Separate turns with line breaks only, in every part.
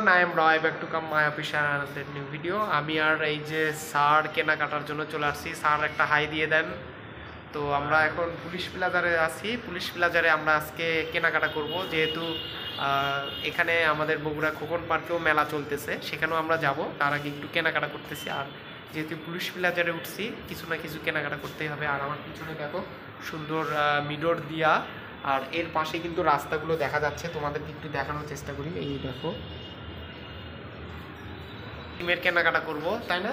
Everyone, I am Roy back to come my official new video. আমি আর এই যে সার কেনাকাটার জন্য চলে আসছি। সার একটা হাই দিয়ে দেন। তো আমরা এখন পুলিশ প্লাজারে আছি। পুলিশ প্লাজারে আমরা আজকে কেনাকাটা করব, যেহেতু এখানে আমাদের বগুড়া খোকন পার্কেও মেলা চলতেছে, সেখানেও আমরা যাব। তার আগে একটু কেনাকাটা করতেছি। আর যেহেতু পুলিশ প্লাজারে উঠছি, কিছু না কিছু কেনাকাটা করতেই হবে। আর আমার পিছনে দেখো সুন্দর মিডোর দিয়া, আর এর পাশে কিন্তু রাস্তাগুলো দেখা যাচ্ছে, তোমাদেরকে একটু দেখানোর চেষ্টা করি। এই দেখো, টিমের কেনাকাটা করব, তাই না?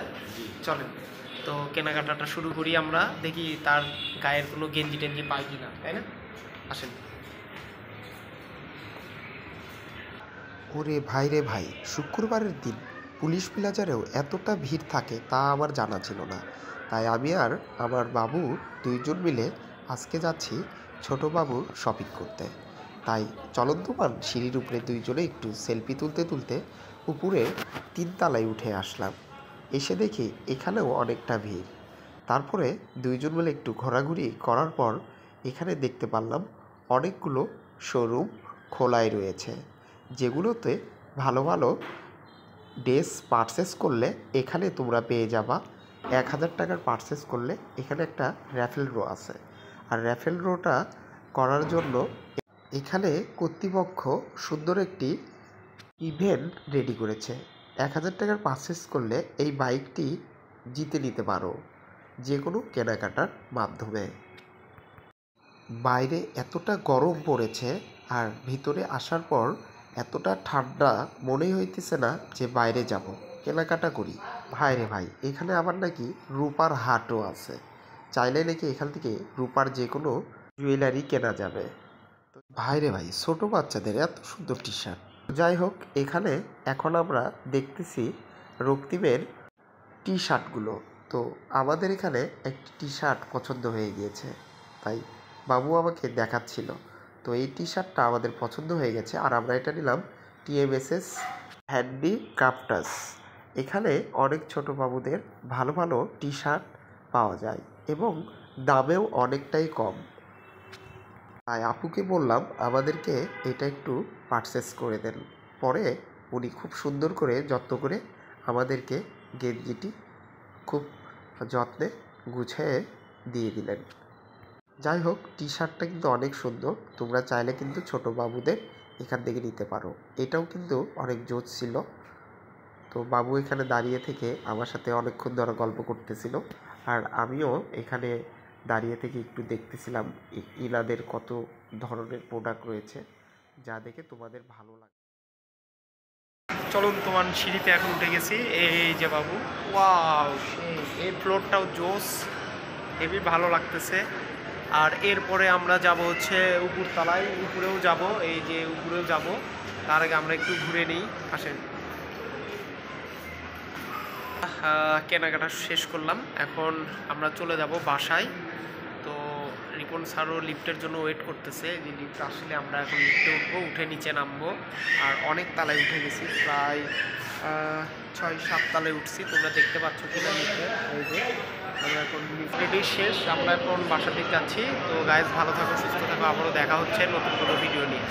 চলেন তো কেনাকাটাটা শুরু করি। আমরা দেখি তার গায়ের কোনো গেঞ্জি টেঞ্জি পাই কিনা, তাই না? আসেন।
ওরে ভাই রে ভাই, শুক্রবারের দিন পুলিশ প্লাজারেও এতটা ভিড় থাকে তা আমার জানা ছিল না। তাই আমি আর আমার বাবু দুইজন মিলে আজকে যাচ্ছি ছোট বাবুর শপিং করতে। তাই চলন্তমান সিঁড়ির উপরে দুইজনে একটু সেলফি তুলতে তুলতে উপরে 3 তলায় উঠে আসলাম। এসে দেখি এখানেও অনেকটা ভিড়। তারপরে দুইজন মিলে একটু ঘোরাঘুরি করার পর এখানে দেখতে পারলাম অনেকগুলো শোরুম খোলাই রয়েছে, যেগুলোতে ভালো ভালো ড্রেস পারচেস করলে এখানে তোমরা পেয়ে যাবা 1000 টাকার পারচেস করলে এখানে একটা র্যাফেল ড্র আছে। আর র্যাফেল ড্রটা করার জন্য এখানে কর্তৃপক্ষ সুন্দর একটি ইভেন্ট রেডি করেছে। 1000 টাকার পারচেস করলে এই বাইকটি জিতে নিতে পারো যে কোনো কেনাকাটার মাধ্যমে। বাইরে এতটা গরম পড়েছে আর ভিতরে আসার পর এতটা ঠান্ডা, মনেই হইতেছে না যে বাইরে যাব, কেনাকাটা করি। ভাই রে ভাই, এখানে আবার নাকি রূপার হাটও আছে। চাইলে নাকি এখান থেকে রূপার যে কোনো জুয়েলারি কেনা যাবে। ভাই রে ভাই, ছোটো বাচ্চাদের এত সুন্দর টি শার্ট। যাই হোক, এখানে এখন আমরা দেখতেছি রক্তিমের টি শার্টগুলো। তো আমাদের এখানে একটি টি শার্ট পছন্দ হয়ে গিয়েছে, তাই বাবু আমাকে দেখাচ্ছিল। তো এই টি শার্টটা আমাদের পছন্দ হয়ে গেছে, আর আমরা এটা নিলাম TMSS হ্যান্ডি ক্রাফটার্স। এখানে অনেক ছোট বাবুদের ভালো ভালো টি শার্ট পাওয়া যায় এবং দামেও অনেকটাই কম। তাই আপুকে বললাম আমাদেরকে এটা একটু পারচেস করে দেন। পরে উনি খুব সুন্দর করে যত্ন করে আমাদেরকে গেঞ্জিটি খুব যত্নে গুছিয়ে দিয়ে দিলেন। যাই হোক, টি শার্টটা কিন্তু অনেক সুন্দর। তোমরা চাইলে কিন্তু ছোটো বাবুদের এখান থেকে নিতে পারো। এটাও কিন্তু অনেক জোশ ছিল। তো বাবু এখানে দাঁড়িয়ে থেকে আমার সাথে অনেকক্ষণ ধরে গল্প করতেছিল, আর আমিও এখানে দাঁড়িয়ে থেকে একটু দেখতেছিলাম ইনাদের কত ধরনের প্রোডাক্ট রয়েছে, যা দেখে তোমাদের ভালো লাগে।
চলুন, তোমার সিঁড়িতে এখন উঠে গেছি। এই যে বাবু, ওয়াও, এই ফ্লোরটাও জোস, হেবি ভালো লাগতেছে। আর এরপরে আমরা যাব হচ্ছে উপরতলায়, উপরেও যাব, এই যে উপরেও যাব। তার আগে আমরা একটু ঘুরে নিই, আসেন। কেনাকাটা শেষ করলাম, এখন আমরা চলে যাব বাসায়। তো রিপন স্যারও লিফটের জন্য ওয়েট করতেছে, যে লিফট আসলে আমরা এখন লিফটে উঠবো, উঠে নিচে নামবো। আর অনেক তালায় উঠে গেছি, প্রায় 6-7 তালায় উঠছি, তোমরা দেখতে পাচ্ছ কিনা লিফটে। এই যে আমরা এখন লিফটেডি শেষ, আমরা এখন বাসার দিকে যাচ্ছি। তো গাইজ, ভালো থাকো, সুস্থ থাকো, আবারও দেখা হচ্ছে নতুন কোনো ভিডিও নিয়ে।